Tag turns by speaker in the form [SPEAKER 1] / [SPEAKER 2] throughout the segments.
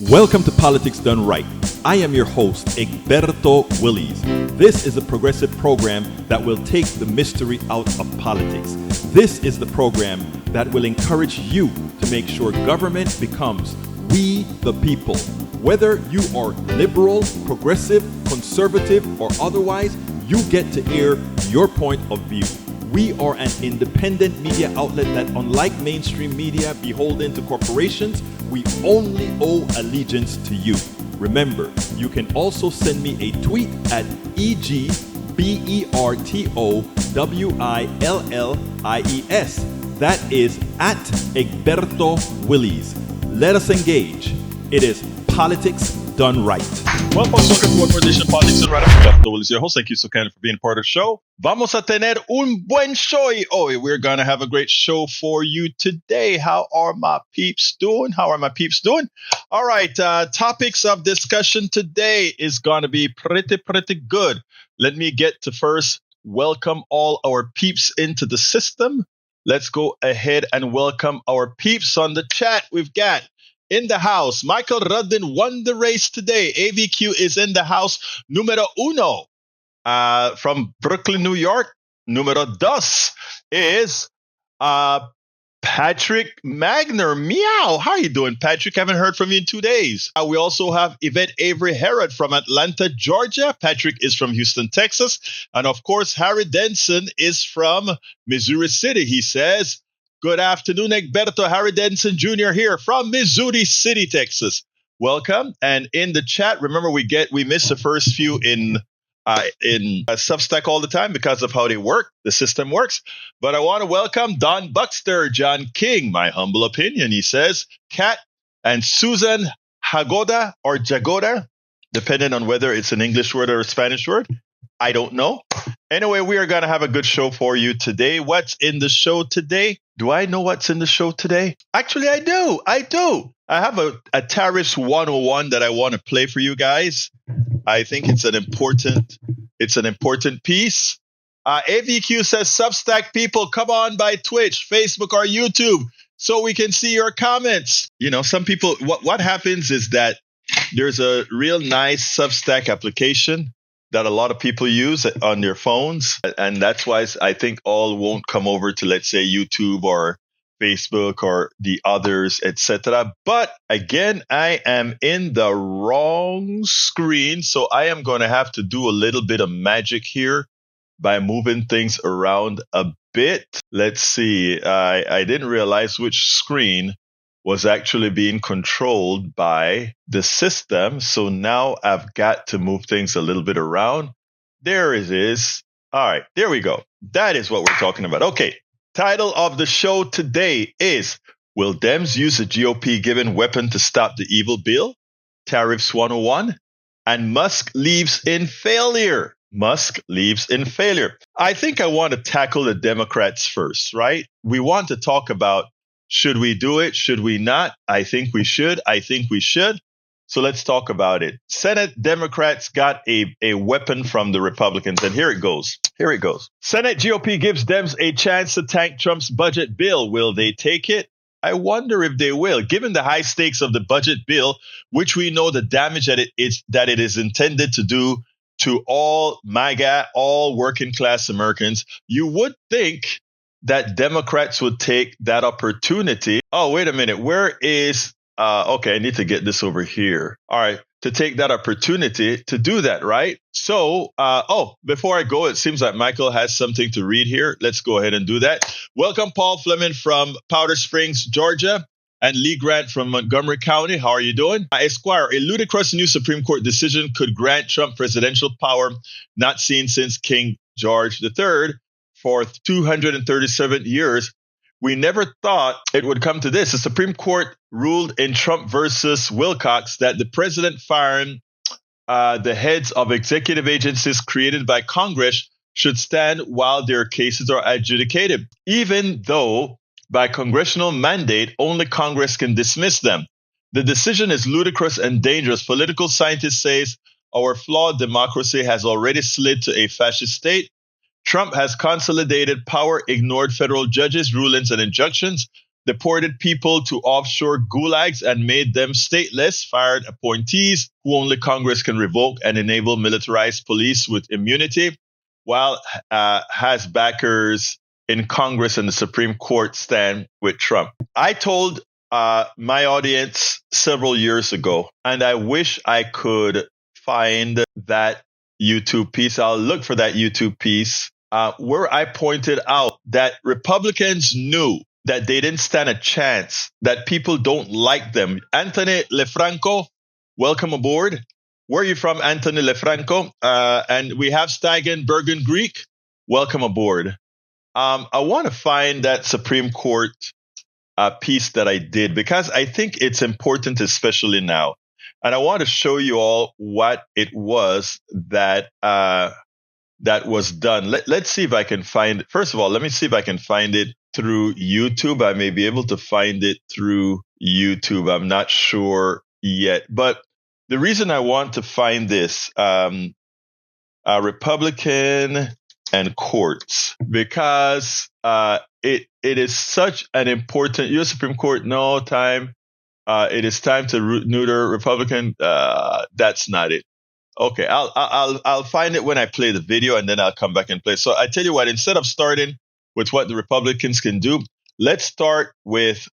[SPEAKER 1] Welcome to Politics Done Right. I am your host, Egberto Willies. This is a progressive program that will take the mystery out of politics. This is the program that will encourage you to make sure government becomes we the people. Whether you are liberal, progressive, conservative, or otherwise, you get to air your point of view. We are an independent media outlet that, unlike mainstream media beholden to corporations, we only owe allegiance to you. Remember, you can also send me a tweet at EGBERTOWILLIES. That is at Egberto Willies. Let us engage. It is Politics Done Right.
[SPEAKER 2] Well, folks, welcome to One Nation Politics Done Right. I'm Egberto Willies, your host. Thank you so kindly for being part of the show. Vamos a tener un buen show hoy. We're going to have a great show for you today. How are my peeps doing? All right. Topics of discussion today is going to be pretty good. Let me get to first welcome all our peeps into the system. Let's go ahead and welcome our peeps on the chat. We've got in the house, Michael Ruddin won the race today. AVQ is in the house. Numero uno. From Brooklyn, New York, numero dos is Patrick Magner. Meow. How are you doing, Patrick? Haven't heard from you in 2 days. We also have Yvette Avery Herod from Atlanta, Georgia. Patrick is from Houston, Texas. And of course, Harry Denson is from Missouri City. He says, good afternoon, Egberto. Harry Denson Jr. here from Missouri City, Texas. Welcome. And in the chat, remember we miss the first few in Substack all the time because of how they work. The system works. But I want to welcome Don Buckster, John King, my humble opinion. He says, Kat and Susan Jagoda or Jagoda, depending on whether it's an English word or a Spanish word. I don't know. Anyway, we are going to have a good show for you today. What's in the show today? Do I know what's in the show today? Actually, I do. I have a Tariffs 101 that I want to play for you guys. I think it's an important piece. AVQ says, Substack people, come on by Twitch, Facebook, or YouTube so we can see your comments. You know, some people, what happens is that there's a real nice Substack application that a lot of people use on their phones. And that's why I think all won't come over to, let's say, YouTube or Facebook or the others, etc. But again, I am in the wrong screen. So I am going to have to do a little bit of magic here by moving things around a bit. Let's see. I didn't realize which screen was actually being controlled by the system. So now I've got to move things a little bit around. There it is. All right, there we go. That is what we're talking about. Okay, title of the show today is, will Dems use a GOP-given weapon to stop the evil bill? Tariffs 101. And Musk leaves in failure. I think I want to tackle the Democrats first, right? We want to talk about, should we do it? Should we not? I think we should. So let's talk about it. Senate Democrats got a weapon from the Republicans, and here it goes. Senate GOP gives Dems a chance to tank Trump's budget bill. Will they take it? I wonder if they will. Given the high stakes of the budget bill, which we know the damage that it is intended to do to all MAGA, all working class Americans, you would think that Democrats would take that opportunity. Oh, wait a minute. Where is, okay, I need to get this over here. All right, to take that opportunity to do that, right? So, before I go, it seems like Michael has something to read here. Let's go ahead and do that. Welcome, Paul Fleming from Powder Springs, Georgia, and Lee Grant from Montgomery County. How are you doing? Esquire, a ludicrous new Supreme Court decision could grant Trump presidential power not seen since King George III. For 237 years, we never thought it would come to this. The Supreme Court ruled in Trump versus Wilcox that the president firing the heads of executive agencies created by Congress should stand while their cases are adjudicated, even though by congressional mandate, only Congress can dismiss them. The decision is ludicrous and dangerous. Political scientists say our flawed democracy has already slid to a fascist state. Trump has consolidated power, ignored federal judges' rulings and injunctions, deported people to offshore gulags and made them stateless, fired appointees who only Congress can revoke, and enable militarized police with immunity, while has backers in Congress and the Supreme Court stand with Trump. I told my audience several years ago, and I wish I could find that YouTube piece. I'll look for that YouTube piece where I pointed out that Republicans knew that they didn't stand a chance, that people don't like them. Anthony LeFranco, welcome aboard. Where are you from, Anthony LeFranco? And we have Steigen Bergen Greek. Welcome aboard. I want to find that Supreme Court piece that I did because I think it's important, especially now. And I want to show you all what it was that that was done. Let's see if I can find it. First of all, let me see if I can find it through YouTube. I may be able to find it through YouTube. I'm not sure yet. But the reason I want to find this, Republican and courts, because it is such an important U.S. Supreme Court. No time. It is time to neuter Republican. That's not it. Okay, I'll find it when I play the video, and then I'll come back and play. So I tell you what, instead of starting with what the Republicans can do, let's start with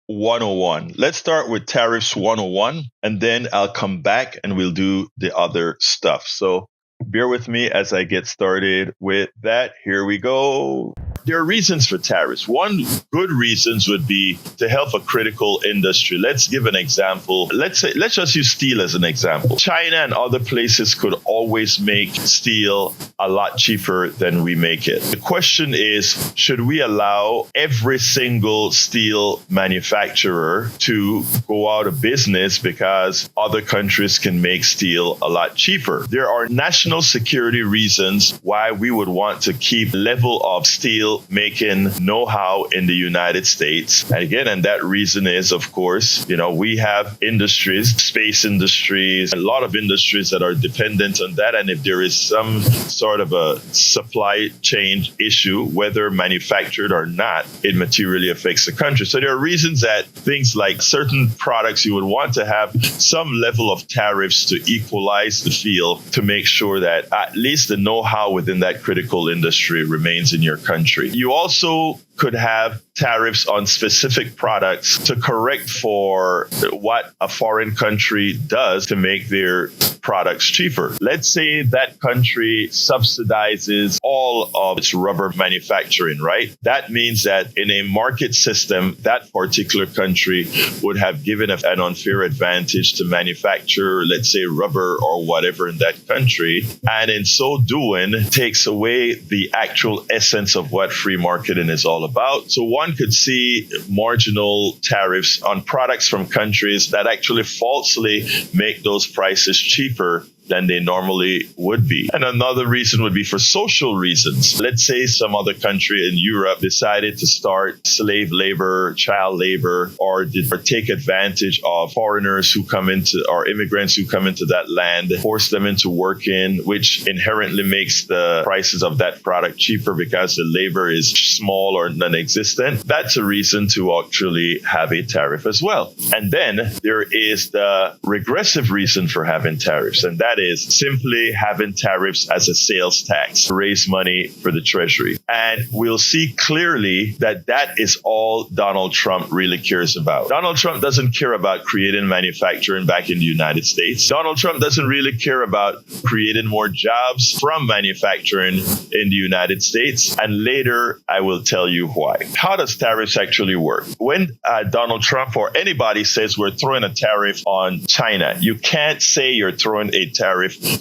[SPEAKER 2] 101. Let's start with Tariffs 101, and then I'll come back and we'll do the other stuff. So bear with me as I get started with that. Here we go. There are reasons for tariffs. One good reasons would be to help a critical industry. Let's give an example. Let's just use steel as an example. China and other places could always make steel a lot cheaper than we make it. The question is, should we allow every single steel manufacturer to go out of business because other countries can make steel a lot cheaper? There are national security reasons why we would want to keep level of steel making know-how in the United States. And that reason is, of course, we have industries, space industries, a lot of industries that are dependent on that. And if there is some sort of a supply chain issue, whether manufactured or not, it materially affects the country. So there are reasons that things like certain products you would want to have some level of tariffs to equalize the field to make sure that at least the know-how within that critical industry remains in your country. You also could have tariffs on specific products to correct for what a foreign country does to make their products cheaper. Let's say that country subsidizes all of its rubber manufacturing, right? That means that in a market system, that particular country would have given an unfair advantage to manufacture, let's say, rubber or whatever in that country. And in so doing, takes away the actual essence of what free marketing is all about. So one could see marginal tariffs on products from countries that actually falsely make those prices cheaper than they normally would be. And another reason would be for social reasons. Let's say some other country in Europe decided to start slave labor, child labor, or take advantage of foreigners who come into, or immigrants who come into that land, force them into working, which inherently makes the prices of that product cheaper because the labor is small or non-existent. That's a reason to actually have a tariff as well. And then there is the regressive reason for having tariffs, and that is simply having tariffs as a sales tax to raise money for the Treasury. And we'll see clearly that that is all Donald Trump really cares about. Donald Trump doesn't care about creating manufacturing back in the United States. Donald Trump doesn't really care about creating more jobs from manufacturing in the United States. And later, I will tell you why. How does tariffs actually work? When Donald Trump or anybody says we're throwing a tariff on China, you can't say you're throwing a tariff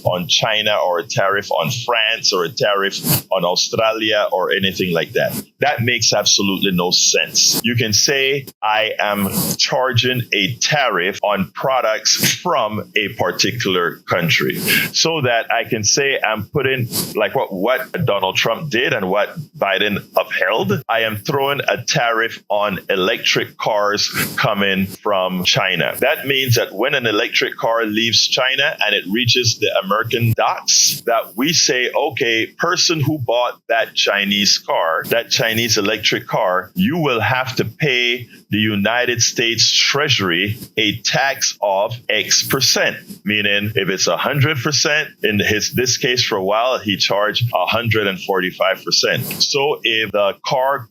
[SPEAKER 2] on China or a tariff on France or a tariff on Australia or anything like that. That makes absolutely no sense. You can say, I am charging a tariff on products from a particular country, so that I can say I'm putting, like what Donald Trump did and what Biden upheld. I am throwing a tariff on electric cars coming from China. That means that when an electric car leaves China and it reaches the American docks, that we say, okay, person who bought that Chinese car, that Chinese electric car, you will have to pay the United States Treasury a tax of X percent, meaning if it's 100%, in this case for a while, he charged 145%. So if the car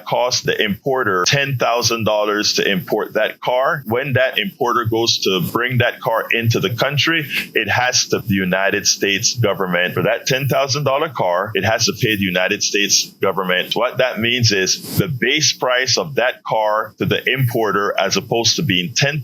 [SPEAKER 2] cost the importer $10,000 to import that car, when that importer goes to bring that car into the country, it has to, the United States government, for that $10,000 car, it has to pay the United States government. What that means is the base price of that car to the importer, as opposed to being $10,000,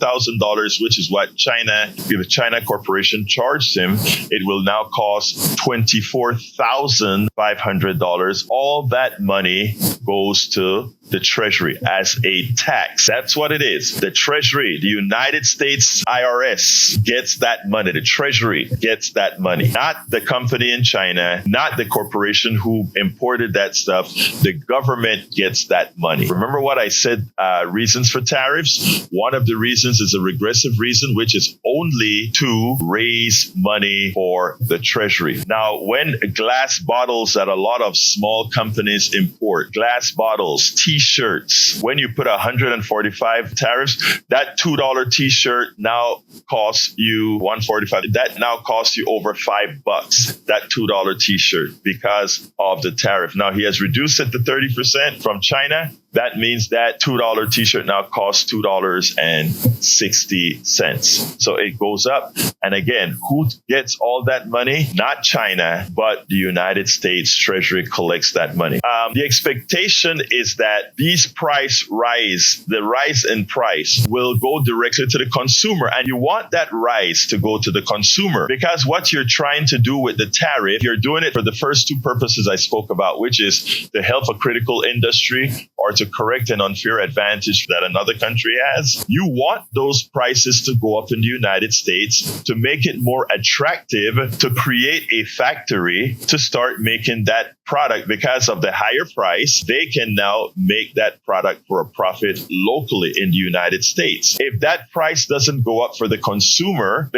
[SPEAKER 2] which is what the China corporation charged him, it will now cost $24,500. All that money goes to the Treasury as a tax. That's what it is. The Treasury, the United States IRS gets that money. The Treasury gets that money. Not the company in China, not the corporation who imported that stuff. The government gets that money. Remember what I said, reasons for tariffs? One of the reasons is a regressive reason, which is only to raise money for the Treasury. Now, when glass bottles that a lot of small companies import, glass bottles, T-shirts, when you put 145 tariffs, that $2 T-shirt now costs you $145. That now costs you over $5. That $2 T-shirt because of the tariff. Now he has reduced it to 30% from China. That means that $2 T-shirt now costs $2.60. So it goes up. And again, who gets all that money? Not China, but the United States Treasury collects that money. The expectation is that these the rise in price will go directly to the consumer. And you want that rise to go to the consumer because what you're trying to do with the tariff, you're doing it for the first two purposes I spoke about, which is to help a critical industry or to correct an unfair advantage that another country has. You want those prices to go up in the United States to make it more attractive to create a factory to start making that product. Because of the higher price, they can now make that product for a profit locally in the United States. If that price doesn't go up for the consumer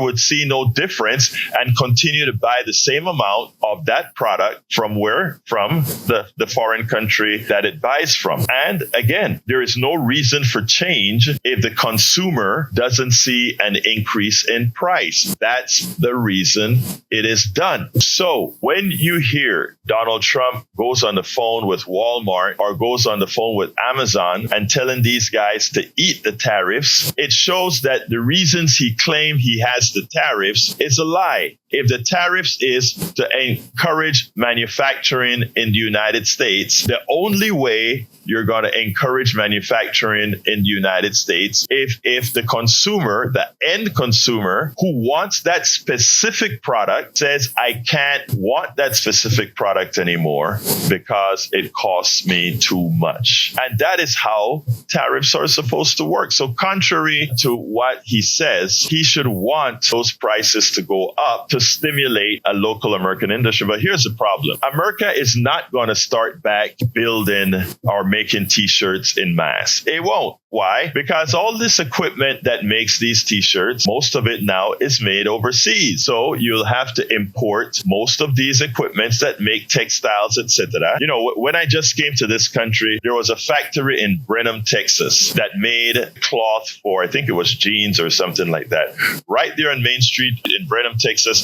[SPEAKER 2] would see no difference and continue to buy the same amount of that product from where? From the foreign country that it buys from. And again, there is no reason for change if the consumer doesn't see an increase in price. That's the reason it is done. So when you hear Donald Trump goes on the phone with Walmart or goes on the phone with Amazon and telling these guys to eat the tariffs, it shows that the reasons he claimed he has the tariffs is a lie. If the tariffs is to encourage manufacturing in the United States, the only way you're going to encourage manufacturing in the United States if the consumer, the end consumer who wants that specific product says, I can't want that specific product anymore because it costs me too much. And that is how tariffs are supposed to work. So contrary to what he says, he should want those prices to go up to stimulate a local American industry. But here's the problem. America is not going to start back building or making T-shirts in mass. It won't. Why? Because all this equipment that makes these T-shirts, most of it now is made overseas. So you'll have to import most of these equipments that make textiles, etc. You know, when I just came to this country, there was a factory in Brenham, Texas that made cloth for, I think it was jeans or something like that. Right there on Main Street in Brenham, Texas.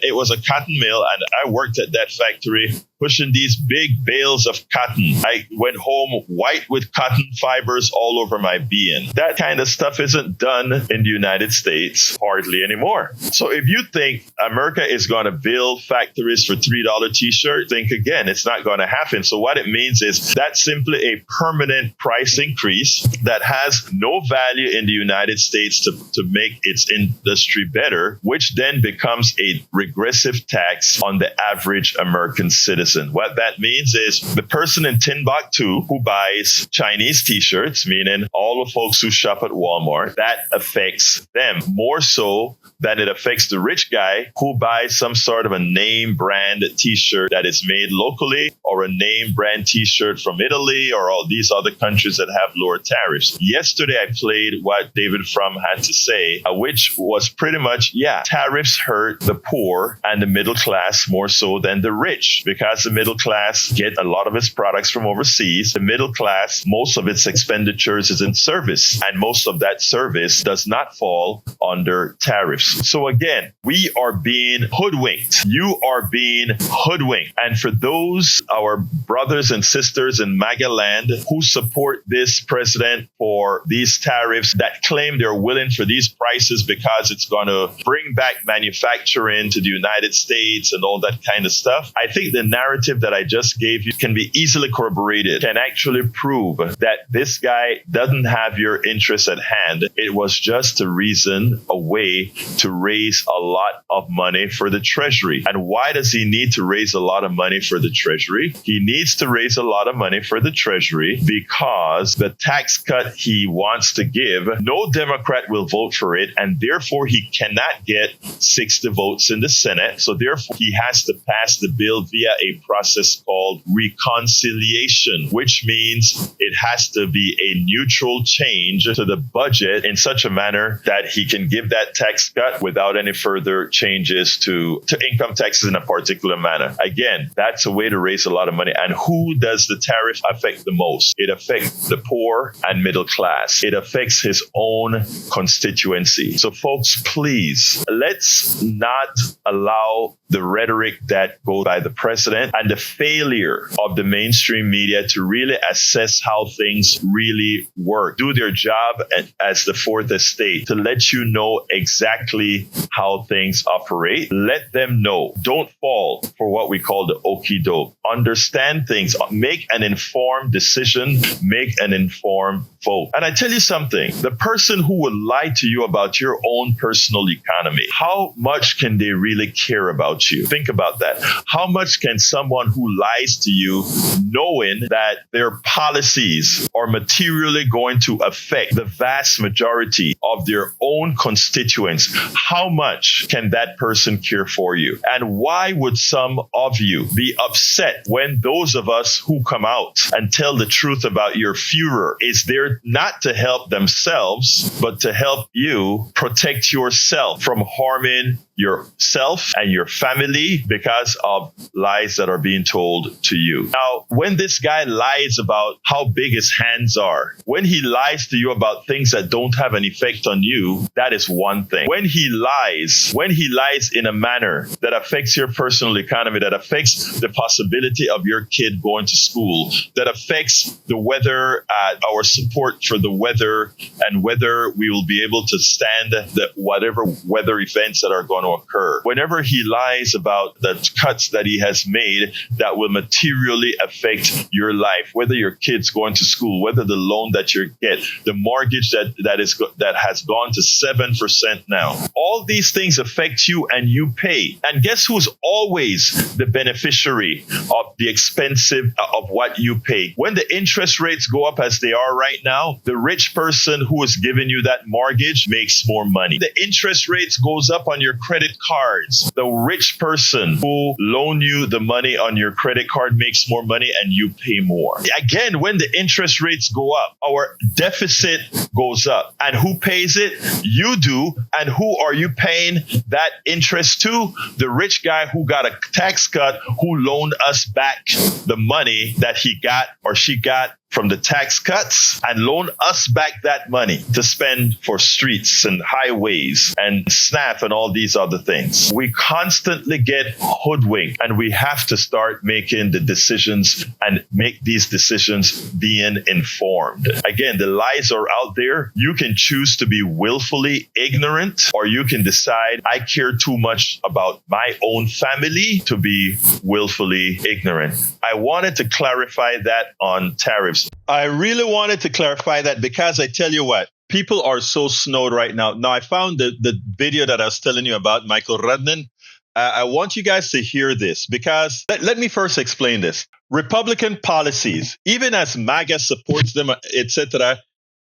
[SPEAKER 2] It was a cotton mill, and I worked at that factory pushing these big bales of cotton. I went home white with cotton fibers all over my being. That kind of stuff isn't done in the United States hardly anymore. So if you think America is going to build factories for $3 T-shirts, think again, it's not going to happen. So what it means is that's simply a permanent price increase that has no value in the United States to make its industry better, which then becomes a regressive tax on the average American citizen. What that means is the person in Timbuktu who buys Chinese T-shirts, meaning
[SPEAKER 3] again, all the folks who shop at Walmart, that affects them more so than it affects the rich guy who buys some sort of a name brand t-shirt that is made locally, or a name brand t-shirt from Italy, or all these other countries that have lower tariffs. Yesterday, I played what David Frum had to say, which was pretty much, tariffs hurt the poor and the middle class more so than the rich, because the middle class get a lot of its products from overseas. The middle class, most of its expenditures is in service, and most of that service does not fall under tariffs. So again, we are being hoodwinked. You are being hoodwinked. And for those, our brothers and sisters in MAGA land who support this president for these tariffs, that claim they're willing for these prices because it's going to bring back manufacturing to the United States and all that kind of stuff, I think the narrative that I just gave you can be easily corroborated, can actually prove that this guy doesn't have your interests at hand. It was just a reason, a way to raise a lot of money for the Treasury. And why does he need to raise a lot of money for the Treasury? He needs to raise a lot of money for the Treasury because the tax cut he wants to give, no Democrat will vote for it, and therefore he cannot get 60 votes in the Senate. So therefore he has to pass the bill via a process called reconciliation, which means it has to be a neutral change to the budget in such a manner that he can give that tax cut without any further changes to income taxes in a particular manner. Again, that's a way to raise a lot of money. And who does the tariff affect the most? It affects the poor and middle class. It affects his own constituency. So folks, please, let's not allow the rhetoric that goes by the president and the failure of the mainstream media to really assess how things really work, do their job as the fourth estate to let you know exactly how things operate. Let them know. Don't fall for what we call the okie doke. Understand things. Make an informed decision. Make an informed vote. And I tell you something, the person who would lie to you about your own personal economy, how much can they really care about you? Think about that. How much can someone who lies to you, knowing that their policies are materially going to affect the vast majority of their own constituents, how much can that person care for you? And why would some of you be upset when those of us who come out and tell the truth about your Führer is there not to help themselves, but to help you protect yourself from harming yourself and your family because of lies that are being told to you? Now, when this guy lies about how big his hands are, when he lies to you about things that don't have an effect on you, that is one thing. When he lies in a manner that affects your personal economy, that affects the possibility of your kid going to school, that affects the weather, our support for the weather, and whether we will be able to stand whatever weather events that are going to occur. Whenever he lies about the cuts that he has made that will materially affect your life, whether your kid's going to school, whether the loan that you get, the mortgage that has gone to 7% now, all these things affect you and you pay. And guess who's always the beneficiary of the expensive of what you pay? When the interest rates go up as they are right now, the rich person who is giving you that mortgage makes more money. The interest rates goes up on your credit cards. The rich person who loan you the money on your credit card makes more money and you pay more. Again, when the interest rates go up, our deficit goes up. And who pays it? You do. And who are you paying that interest to? The rich guy who got a tax cut, who loaned us back the money that he got or she got from the tax cuts and loan us back that money to spend for streets and highways and SNAP and all these other things. We constantly get hoodwinked, and we have to start making the decisions and make these decisions being informed. Again, the lies are out there. You can choose to be willfully ignorant, or you can decide, I care too much about my own family to be willfully ignorant. I wanted to clarify that on tariffs.
[SPEAKER 2] I really wanted to clarify that because I tell you what, people are so snowed right now. Now, I found the video that I was telling you about, Michael Rudnan. I want you guys to hear this because let me first explain this. Republican policies, even as MAGA supports them, etc.,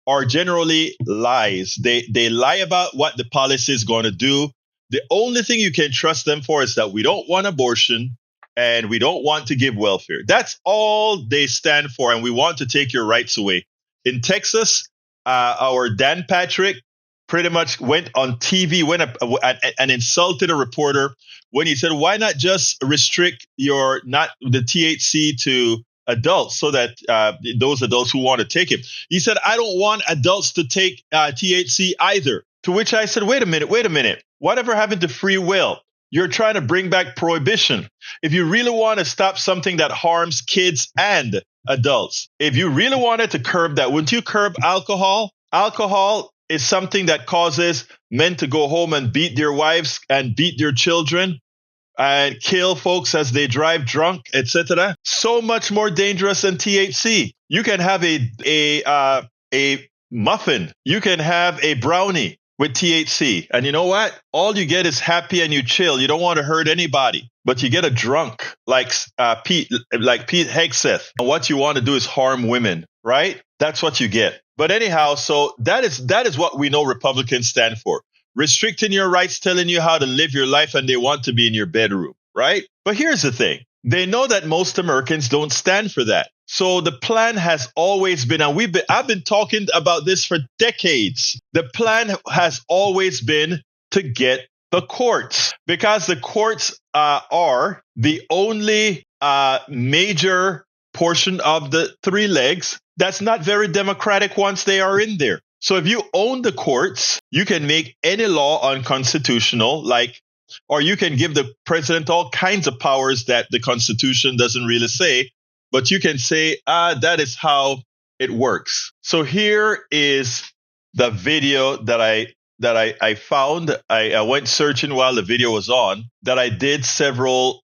[SPEAKER 2] are generally lies. They lie about what the policy is going to do. The only thing you can trust them for is that we don't want abortion and we don't want to give welfare. That's all they stand for, and we want to take your rights away. In Texas, our Dan Patrick pretty much went on TV, and insulted a reporter when he said, "Why not just restrict the THC to adults so that those adults who want to take it?" He said, "I don't want adults to take THC either." To which I said, wait a minute. Whatever happened to free will? You're trying to bring back prohibition. If you really want to stop something that harms kids and adults, if you really wanted to curb that, wouldn't you curb alcohol? Alcohol is something that causes men to go home and beat their wives and beat their children and kill folks as they drive drunk, etc. So much more dangerous than THC. You can have a muffin. You can have a brownie with THC. And you know what? All you get is happy and you chill. You don't want to hurt anybody, but you get a drunk like Pete Hegseth. And what you want to do is harm women, right? That's what you get. But anyhow, so that is what we know Republicans stand for. Restricting your rights, telling you how to live your life, and they want to be in your bedroom, right? But here's the thing. They know that most Americans don't stand for that. So the plan has always been, and I've been talking about this for decades. The plan has always been to get the courts, because the courts are the only major portion of the three legs that's not very democratic once they are in there. So if you own the courts, you can make any law unconstitutional, or you can give the president all kinds of powers that the Constitution doesn't really say, but you can say, that is how it works. So here is the video that I found. I went searching while the video was on, that I did several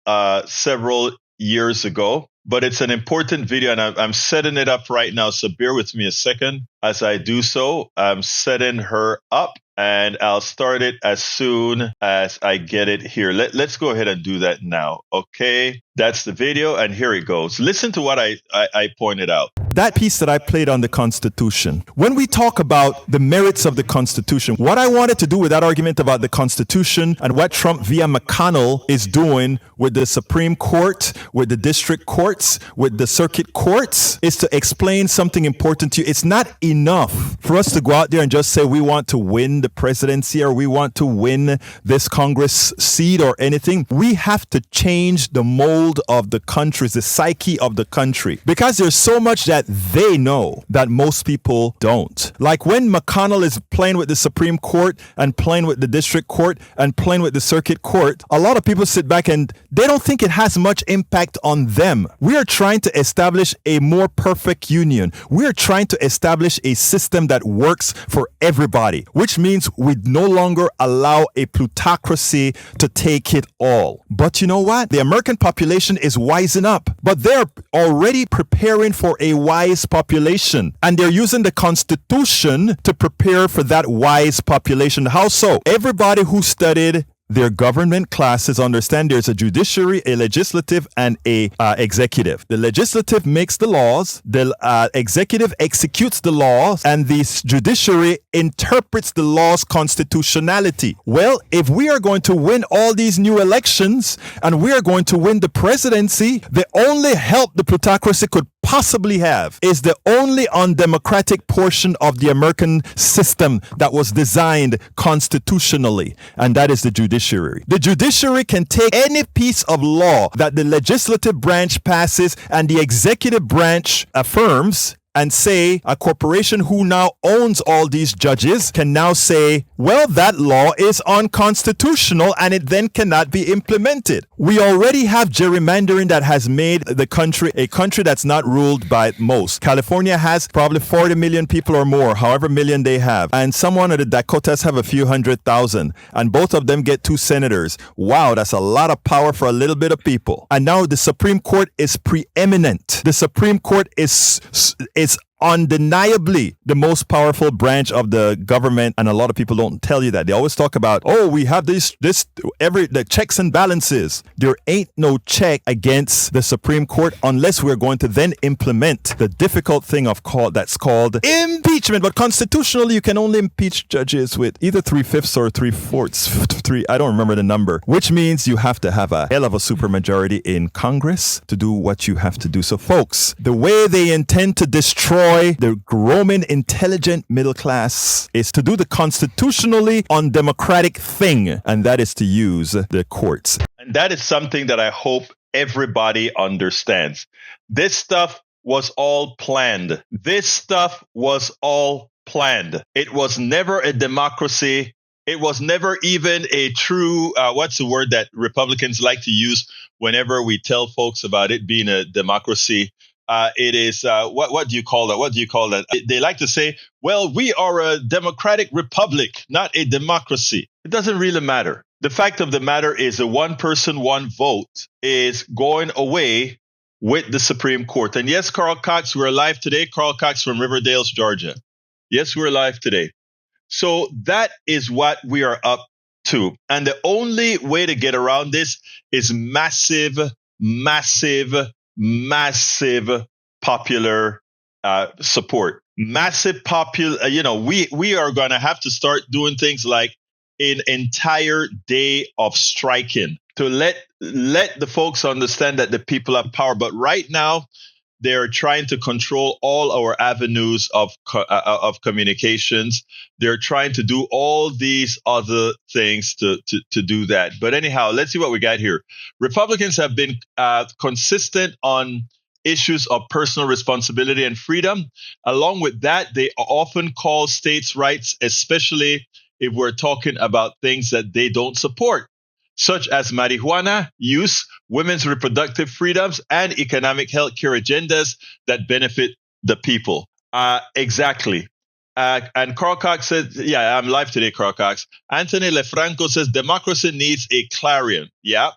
[SPEAKER 2] years ago. But it's an important video, and I'm setting it up right now. So bear with me a second as I do so. I'm setting her up, and I'll start it as soon as I get it here. Let's go ahead and do that now. Okay, that's the video, and here it goes. Listen to what I pointed out.
[SPEAKER 1] That piece that I played on the Constitution. When we talk about the merits of the Constitution, what I wanted to do with that argument about the Constitution and what Trump via McConnell is doing with the Supreme Court, with the district courts, with the circuit courts, is to explain something important to you. It's not enough for us to go out there and just say we want to win the presidency or we want to win this Congress seat or anything. We have to change the mold of the country, the psyche of the country, because there's so much that they know that most people don't. Like when McConnell is playing with the Supreme Court and playing with the district court and playing with the circuit court, a lot of people sit back and they don't think it has much impact on them. We are trying to establish a more perfect union. We are trying to establish a system that works for everybody, which means we no longer allow a plutocracy to take it all. But you know what? The American population is wising up, but they're already preparing for a wise population, and they're using the Constitution to prepare for that wise population. How so? Everybody who studied their government classes understand there's a judiciary, a legislative, and a executive. The legislative makes the laws, the executive executes the laws, and the judiciary interprets the law's constitutionality. Well, if we are going to win all these new elections and we are going to win the presidency, the only help the plutocracy could possibly have is the only undemocratic portion of the American system that was designed constitutionally, and that is the judiciary. The judiciary can take any piece of law that the legislative branch passes and the executive branch affirms and say a corporation who now owns all these judges can now say, well, that law is unconstitutional and it then cannot be implemented. We already have gerrymandering that has made the country a country that's not ruled by most. California has probably 40 million people or more, however million they have. And some of the Dakotas have a few 100,000. And both of them get 2 senators. Wow, that's a lot of power for a little bit of people. And now the Supreme Court is preeminent. The Supreme Court is undeniably the most powerful branch of the government, and a lot of people don't tell you that. They always talk about, oh, we have the checks and balances. There ain't no check against the Supreme Court unless we're going to then implement the difficult thing that's called impeachment. But constitutionally, you can only impeach judges with either 3/5 or 3/4. I don't remember the number, which means you have to have a hell of a supermajority in Congress to do what you have to do. So, folks, the way they intend to destroy the Roman intelligent middle class is to do the constitutionally undemocratic thing, and that is to use the courts.
[SPEAKER 2] And that is something that I hope everybody understands. This stuff was all planned. This stuff was all planned. It was never a democracy. It was never even a true, what's the word that Republicans like to use whenever we tell folks about it being a democracy? It is, what do you call that? What do you call that? They like to say, well, we are a democratic republic, not a democracy. It doesn't really matter. The fact of the matter is a one person, one vote is going away with the Supreme Court. And yes, Carl Cox, we're alive today. Carl Cox from Riverdale, Georgia. Yes, we're alive today. So that is what we are up to. And the only way to get around this is massive popular support. Massive popular, we are going to have to start doing things like an entire day of striking to let the folks understand that the people have power. But right now, they're trying to control all our avenues of communications. They're trying to do all these other things to do that. But anyhow, let's see what we got here. Republicans have been consistent on issues of personal responsibility and freedom. Along with that, they often call states' rights, especially if we're talking about things that they don't support, such as marijuana use, women's reproductive freedoms, and economic health care agendas that benefit the people. Exactly. And Carl Cox says, yeah, I'm live today, Carl Cox. Anthony Lefranco says, democracy needs a clarion. Yeah.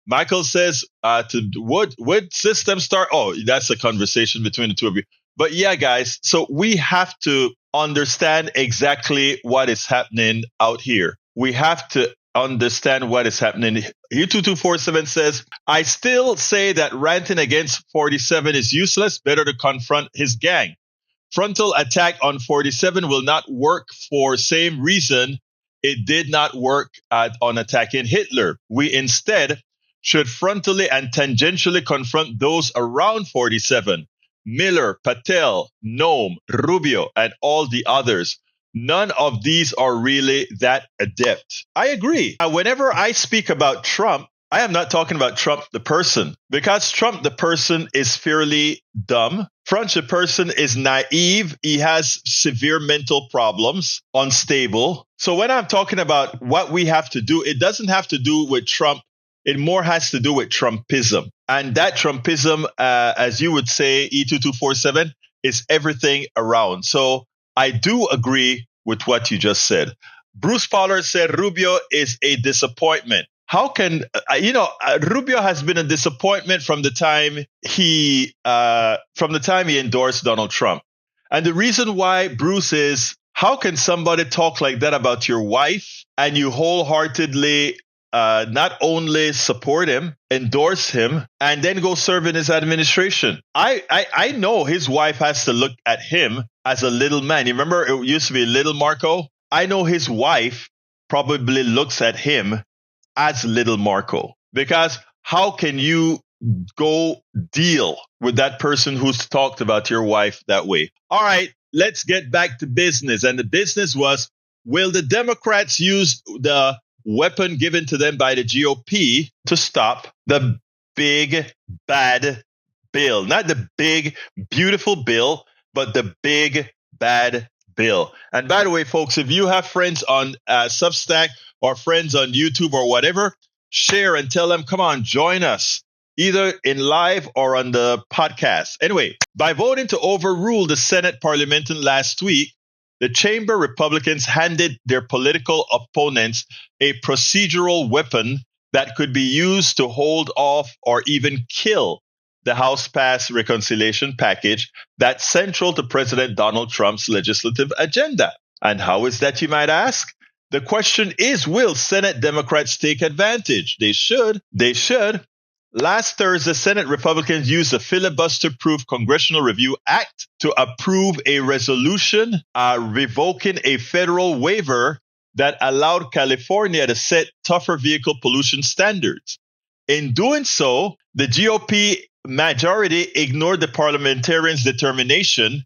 [SPEAKER 2] Michael says, would system start? Oh, that's a conversation between the two of you. But yeah, guys, so we have to understand exactly what is happening out here. We have to understand what is happening. U2247 says, I still say that ranting against 47 is useless. Better to confront his gang. Frontal attack on 47 will not work for same reason it did not work on attacking Hitler. We instead should frontally and tangentially confront those around 47. Miller, Patel, Noam, Rubio, and all the others. None of these are really that adept. I agree. Whenever I speak about Trump, I am not talking about Trump the person, because Trump the person is fairly dumb. Trump the person is naive. He has severe mental problems, unstable. So when I'm talking about what we have to do, it doesn't have to do with Trump. It more has to do with Trumpism. And that Trumpism, as you would say, E2247, is everything around. So I do agree with what you just said. Bruce Pollard said Rubio is a disappointment. How can, Rubio has been a disappointment from the time he endorsed Donald Trump. And the reason why, Bruce, is how can somebody talk like that about your wife and you wholeheartedly not only support him, endorse him, and then go serve in his administration? I know his wife has to look at him as a little man. You remember it used to be Little Marco? I know his wife probably looks at him as Little Marco, because how can you go deal with that person who's talked about your wife that way? All right, let's get back to business. And the business was, will the Democrats use the weapon given to them by the GOP to stop the big, bad bill? Not the big, beautiful bill, but the big, bad bill. And by the way, folks, if you have friends on Substack or friends on YouTube or whatever, share and tell them, come on, join us, either in live or on the podcast. Anyway, by voting to overrule the Senate Parliament last week, the chamber Republicans handed their political opponents a procedural weapon that could be used to hold off or even kill the House passed reconciliation package that's central to President Donald Trump's legislative agenda. And how is that, you might ask? The question is, will Senate Democrats take advantage? They should. They should. Last Thursday, Senate Republicans used the filibuster-proof Congressional Review Act to approve a resolution revoking a federal waiver that allowed California to set tougher vehicle pollution standards. In doing so, the GOP majority ignored the parliamentarians' determination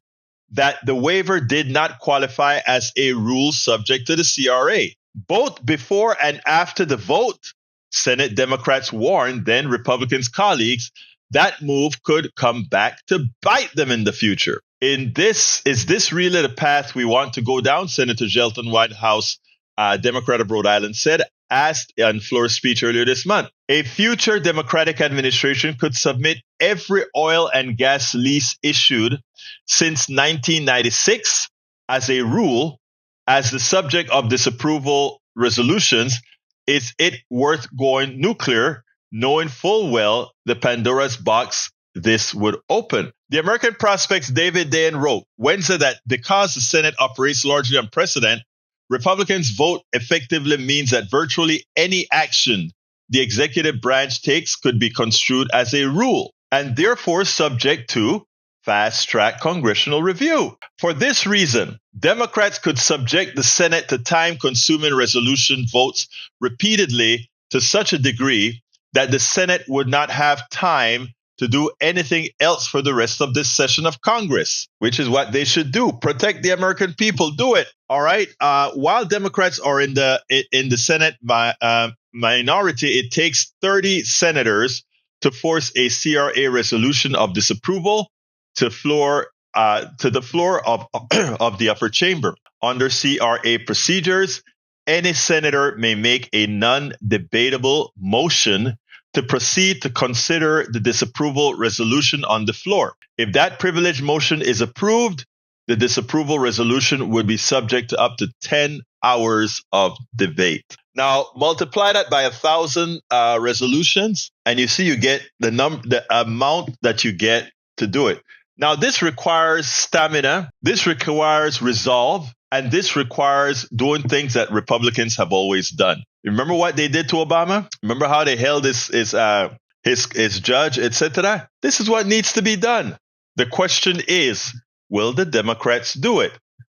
[SPEAKER 2] that the waiver did not qualify as a rule subject to the CRA. Both before and after the vote, Senate Democrats warned then Republicans' colleagues that move could come back to bite them in the future. Is this really the path we want to go down? Senator Shelton Whitehouse, Democrat of Rhode Island, said, asked in floor speech earlier this month. A future Democratic administration could submit every oil and gas lease issued since 1996 as a rule as the subject of disapproval resolutions. Is it worth going nuclear, knowing full well the Pandora's box this would open? The American Prospect's David Dayen wrote Wednesday that because the Senate operates largely on precedent, Republicans' vote effectively means that virtually any action the executive branch takes could be construed as a rule and therefore subject to fast-track congressional review. For this reason, Democrats could subject the Senate to time-consuming resolution votes repeatedly to such a degree that the Senate would not have time to do anything else for the rest of this session of Congress, which is what they should do. Protect the American people. Do it. All right. While Democrats are in the Senate minority, it takes 30 senators to force a CRA resolution of disapproval to the floor of the upper chamber. Under CRA procedures, any senator may make a non-debatable motion to proceed to consider the disapproval resolution on the floor. If that privileged motion is approved, the disapproval resolution would be subject to up to 10 hours of debate. Now, multiply that by 1,000 resolutions, and you see you get the amount that you get to do it. Now, this requires stamina, this requires resolve, and this requires doing things that Republicans have always done. Remember what they did to Obama? Remember how they held his judge, etc.? This is what needs to be done. The question is, will the Democrats do it?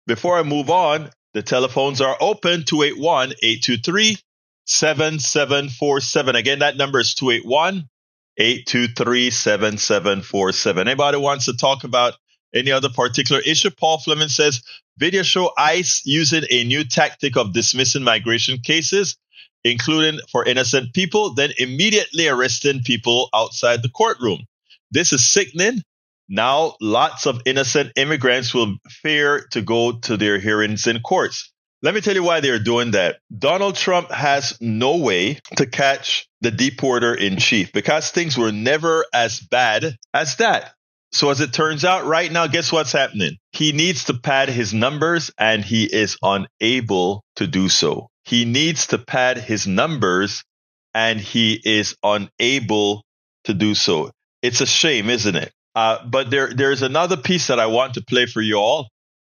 [SPEAKER 2] Before I move on, the telephones are open, 281-823-7747. Again, that number is 281-823-7747. Anybody wants to talk about any other particular issue? Paul Fleming says, video show ICE using a new tactic of dismissing migration cases, including for innocent people, then immediately arresting people outside the courtroom. This is sickening. Now, lots of innocent immigrants will fear to go to their hearings in courts. Let me tell you why they're doing that. Donald Trump has no way to catch the deporter in chief because things were never as bad as that. So as it turns out right now, guess what's happening? He needs to pad his numbers and he is unable to do so. He needs to pad his numbers and he is unable to do so. It's a shame, isn't it? But there's another piece that I want to play for you all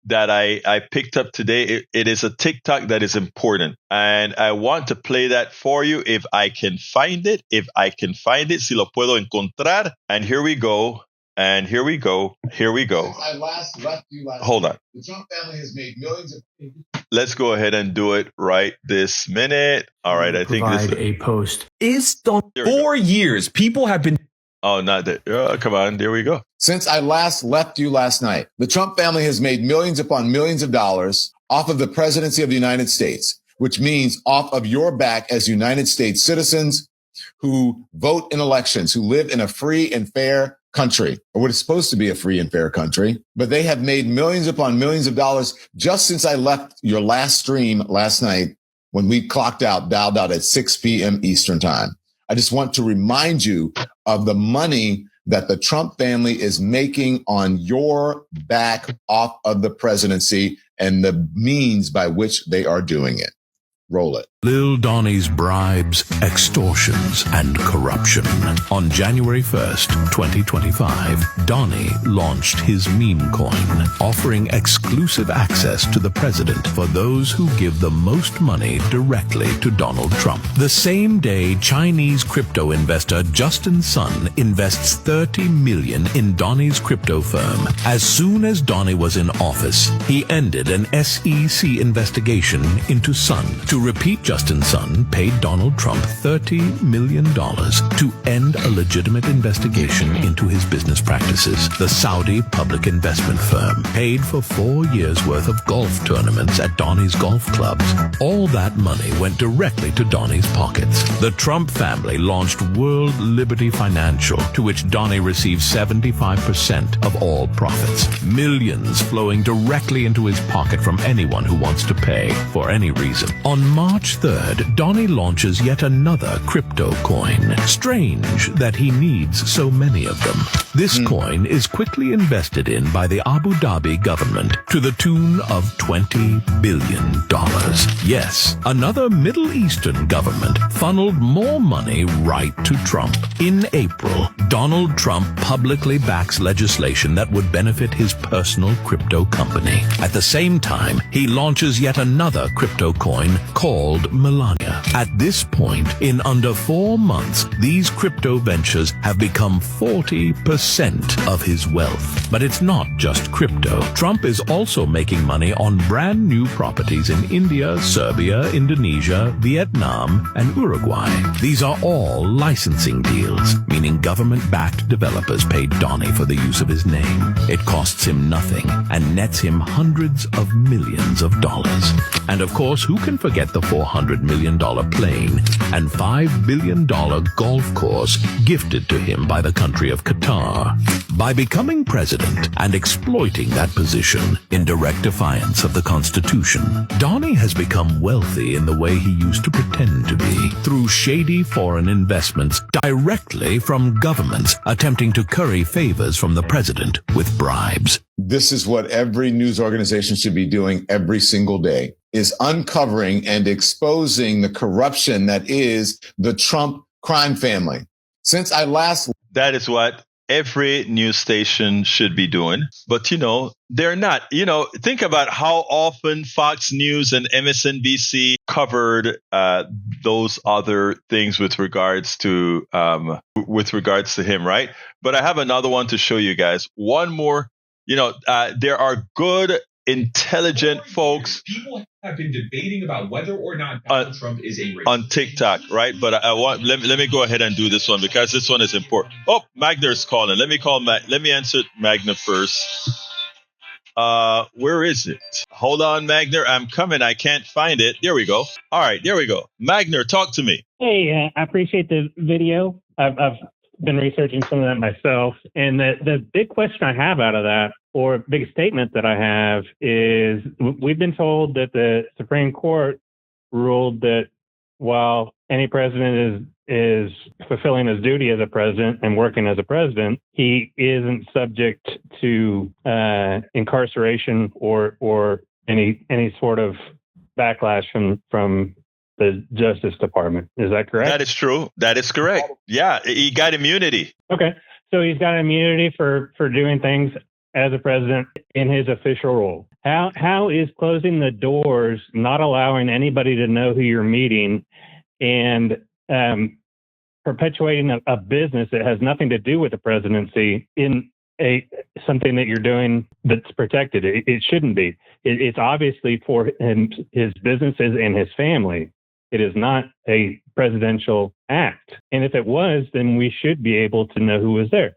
[SPEAKER 2] that I picked up today. It is a TikTok that is important. And I want to play that for you if I can find it. Si lo puedo encontrar. And here we go. And here we go.
[SPEAKER 4] I last left you last
[SPEAKER 2] Hold on.
[SPEAKER 4] The Trump family has made millions of...
[SPEAKER 2] Let's go ahead and do it right this minute. All right, I think this is
[SPEAKER 5] a post.
[SPEAKER 6] For years, people have been...
[SPEAKER 2] Oh, not that. Come on. There we go.
[SPEAKER 4] Since I last left you last night, the Trump family has made millions upon millions of dollars off of the presidency of the United States, which means off of your back as United States citizens who vote in elections, who live in a free and fair country, or what is supposed to be a free and fair country. But they have made millions upon millions of dollars just since I left your last stream last night when we dialed out at 6 p.m. Eastern time. I just want to remind you of the money that the Trump family is making on your back off of the presidency and the means by which they are doing it. Roll it.
[SPEAKER 5] Lil Donnie's bribes, extortions, and corruption. On January 1st, 2025, Donnie launched his meme coin, offering exclusive access to the president for those who give the most money directly to Donald Trump. The same day, Chinese crypto investor Justin Sun invests $30 million in Donnie's crypto firm. As soon as Donnie was in office, he ended an SEC investigation into Sun. To repeat, Justin Sun paid Donald Trump $30 million to end a legitimate investigation into his business practices. The Saudi public investment firm paid for 4 years' worth of golf tournaments at Donnie's golf clubs. All that money went directly to Donnie's pockets. The Trump family launched World Liberty Financial, to which Donnie received 75% of all profits. Millions flowing directly into his pocket from anyone who wants to pay for any reason. On March 3rd, Donnie launches yet another crypto coin. Strange that he needs so many of them. This coin is quickly invested in by the Abu Dhabi government to the tune of $20 billion. Yes, another Middle Eastern government funneled more money right to Trump. In April, Donald Trump publicly backs legislation that would benefit his personal crypto company. At the same time, he launches yet another crypto coin called Melania. At this point, in under 4 months, these crypto ventures have become 40% of his wealth. But it's not just crypto. Trump is also making money on brand new properties in India, Serbia, Indonesia, Vietnam, and Uruguay. These are all licensing deals, meaning government-backed developers paid Donnie for the use of his name. It costs him nothing and nets him hundreds of millions of dollars. And of course, who can forget the $400 million plane and $5 billion golf course gifted to him by the country of Qatar? By becoming president and exploiting that position in direct defiance of the Constitution, Donnie has become wealthy in the way he used to pretend to be, through shady foreign investments directly from governments attempting to curry favors from the president with bribes.
[SPEAKER 4] This is what every news organization should be doing every single day, is uncovering and exposing the corruption that is the Trump crime family. Since I last...
[SPEAKER 2] That is what every news station should be doing. But, they're not. Think about how often Fox News and MSNBC covered those other things with regards to him, right? But I have another one to show you guys. One more. There are good, intelligent folks.
[SPEAKER 6] People have been debating about whether or not Donald Trump is a racist.
[SPEAKER 2] On TikTok, right? But let me go ahead and do this one because this one is important. Oh, Magner's calling. Let me answer Magner first. Where is it? Hold on, Magner. I'm coming. I can't find it. There we go. All right, there we go. Magner, talk to me.
[SPEAKER 7] Hey, I appreciate the video. I've been researching some of that myself. And the big question I have out of that, or big statement that I have, is we've been told that the Supreme Court ruled that while any president is fulfilling his duty as a president and working as a president, he isn't subject to incarceration or any sort of backlash from the Justice Department. Is that correct?
[SPEAKER 2] That is true. That is correct. Yeah, he got immunity.
[SPEAKER 7] Okay. So he's got immunity for doing things as a president in his official role. How is closing the doors, not allowing anybody to know who you're meeting, and perpetuating a business that has nothing to do with the presidency in something that you're doing that's protected? It shouldn't be. It's obviously for his businesses and his family. It is not a presidential act. And if it was, then we should be able to know who was there.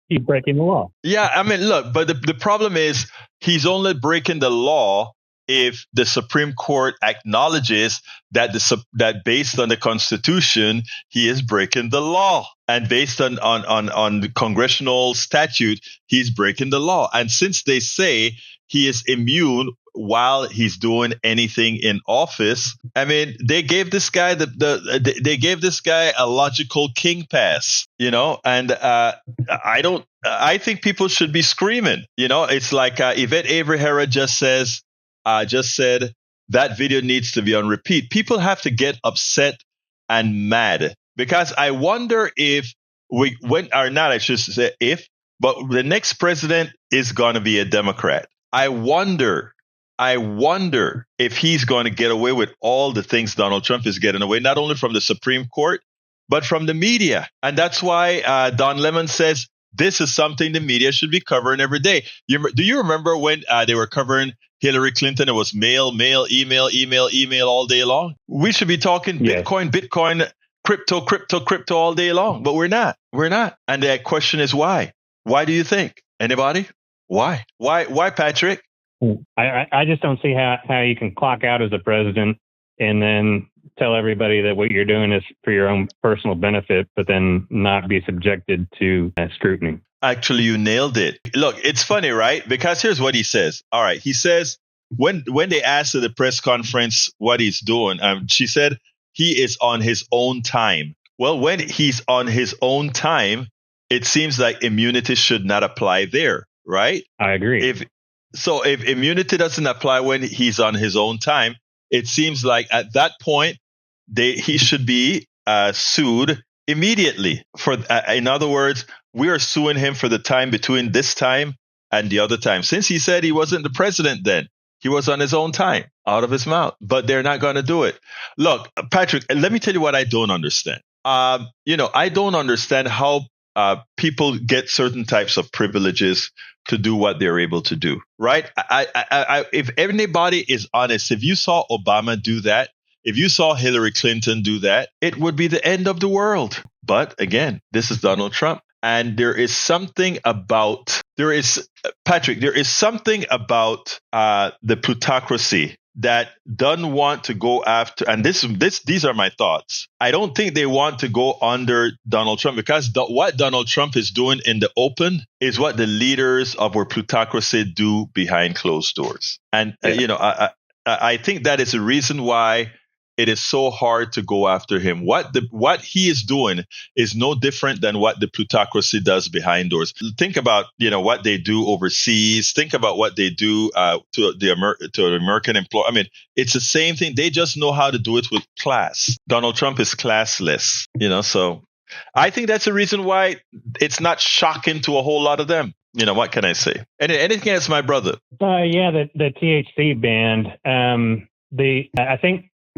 [SPEAKER 7] He's breaking the law.
[SPEAKER 2] Yeah, I mean, look, but the problem is he's only breaking the law if the Supreme Court acknowledges that that based on the Constitution, he is breaking the law. And based on the congressional statute, he's breaking the law. And since they say he is immune while he's doing anything in office, I mean, they gave this guy they gave this guy a logical king pass, and I think people should be screaming. It's like Yvette Avery Herod just said that video needs to be on repeat. People have to get upset and mad because I wonder if I should say if, but the next president is going to be a Democrat. I wonder if he's going to get away with all the things Donald Trump is getting away, not only from the Supreme Court, but from the media. And that's why Don Lemon says this is something the media should be covering every day. Do you remember when they were covering Hillary Clinton? It was mail, email all day long. We should be talking Bitcoin, crypto all day long, but we're not. And the question is why? Why do you think? Anybody? Why, Patrick?
[SPEAKER 7] I just don't see how you can clock out as a president and then tell everybody that what you're doing is for your own personal benefit, but then not be subjected to scrutiny.
[SPEAKER 2] Actually, you nailed it. Look, it's funny, right? Because here's what he says. All right. He says when they asked at the press conference what he's doing, she said he is on his own time. Well, when he's on his own time, it seems like immunity should not apply there, right?
[SPEAKER 7] I agree.
[SPEAKER 2] If immunity doesn't apply when he's on his own time, it seems like at that point, he should be sued immediately. In other words, we are suing him for the time between this time and the other time. Since he said he wasn't the president then, he was on his own time, out of his mouth. But they're not going to do it. Look, Patrick, let me tell you what I don't understand. I don't understand how people get certain types of privileges to do what they're able to do, right? If anybody is honest, if you saw Obama do that, if you saw Hillary Clinton do that, it would be the end of the world. But again, this is Donald Trump. And there is something about the plutocracy that doesn't want to go after, and these are my thoughts. I don't think they want to go under Donald Trump because what Donald Trump is doing in the open is what the leaders of our plutocracy do behind closed doors. And, I think that is the reason why it is so hard to go after him. What he is doing is no different than what the plutocracy does behind doors. Think about what they do overseas. Think about what they do to the American employee. I mean, it's the same thing. They just know how to do it with class. Donald Trump is classless. So I think that's the reason why it's not shocking to a whole lot of them. What can I say? Anything else, my brother?
[SPEAKER 7] The THC ban.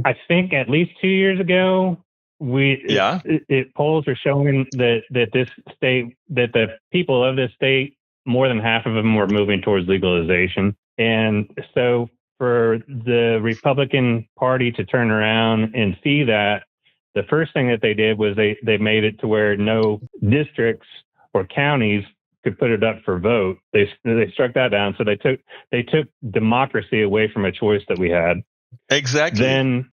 [SPEAKER 7] I think at least 2 years ago, polls are showing that this state, that the people of this state, more than half of them were moving towards legalization. And so for the Republican Party to turn around and see that, the first thing that they did was they made it to where no districts or counties could put it up for vote. They struck that down. So they took democracy away from a choice that we had. Exactly. Then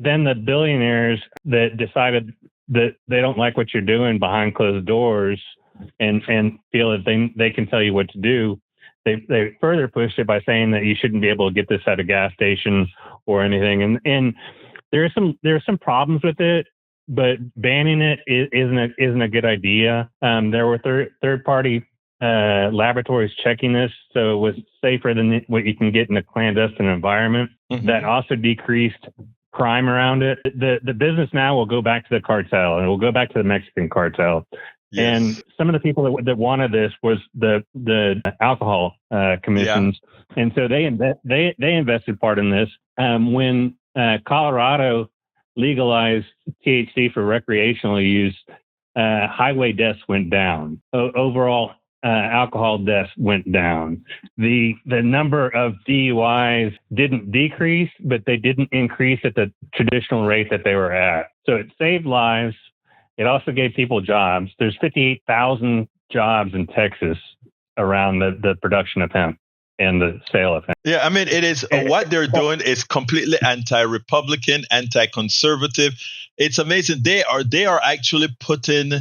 [SPEAKER 7] the billionaires that decided that they don't like what you're doing behind closed doors and feel that they can tell you what to do, they further pushed it by saying that you shouldn't be able to get this at a gas station or anything. And there are some problems with it, but banning it isn't a good idea. There were third party laboratories checking this, so it was safer than what you can get in a clandestine environment. Mm-hmm. That also decreased crime around it. The business now will go back to the cartel, and it will go back to the Mexican cartel. Yes. And some of the people that wanted this was the alcohol commissions, and so they invested part in this. When Colorado legalized THC for recreational use, highway deaths went down. Overall, alcohol deaths went down. The number of DUIs didn't decrease, but they didn't increase at the traditional rate that they were at. So it saved lives. It also gave people jobs. There's 58,000 jobs in Texas around the production of hemp and the sale of hemp.
[SPEAKER 2] Yeah, I mean, it is what they're doing is completely anti-Republican, anti-conservative. It's amazing. They are actually putting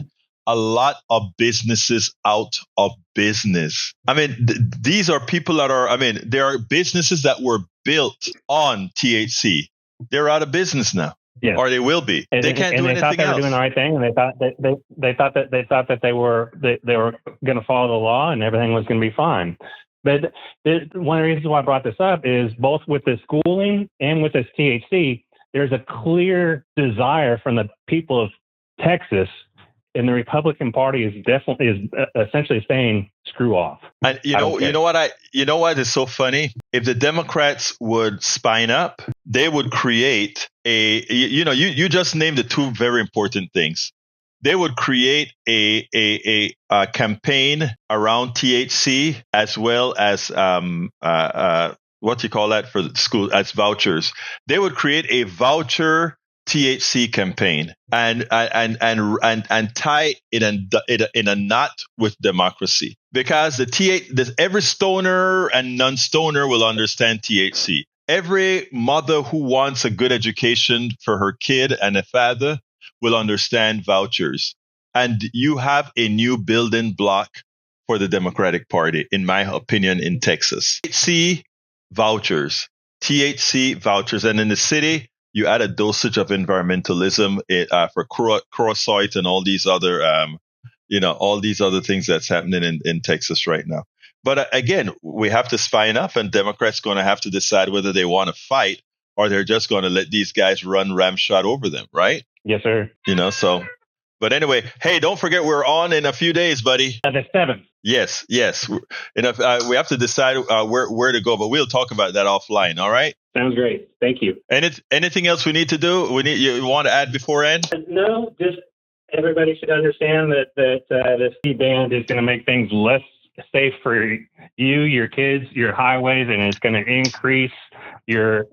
[SPEAKER 2] a lot of businesses out of business. I mean, these are people that there are businesses that were built on THC. They're out of business now. Yeah. Or they will be. They can't do anything else. They thought they were doing the right thing, and they thought that they were going to follow the law, and everything was going to be fine.
[SPEAKER 7] But one of the reasons why I brought this up is both with the schooling and with this THC, there's a clear desire from the people of Texas, and the Republican Party is essentially saying screw off.
[SPEAKER 2] And you know what is so funny? If the Democrats would spine up, they would create you just named the two very important things. They would create a campaign around THC as well as what you call that for the school as vouchers. They would create a voucher THC campaign and tie it in a knot with democracy, because every stoner and non-stoner will understand THC. Every mother who wants a good education for her kid and a father will understand vouchers. And you have a new building block for the Democratic Party, in my opinion, in Texas. THC vouchers. And in the city, you add a dosage of environmentalism for croissant and all these other, things that's happening in Texas right now. But again, we have to spine up, and Democrats going to have to decide whether they want to fight or they're just going to let these guys run ramshot over them, right?
[SPEAKER 7] Yes, sir.
[SPEAKER 2] But anyway, hey, don't forget we're on in a few days, buddy.
[SPEAKER 7] The 7th.
[SPEAKER 2] Yes. We have to decide where to go, but we'll talk about that offline. All right.
[SPEAKER 7] Sounds great. Thank you.
[SPEAKER 2] Anything else we need to do? You want to add before end?
[SPEAKER 7] No, just everybody should understand that this ban is going to make things less safe for you, your kids, your highways, and it's going to increase your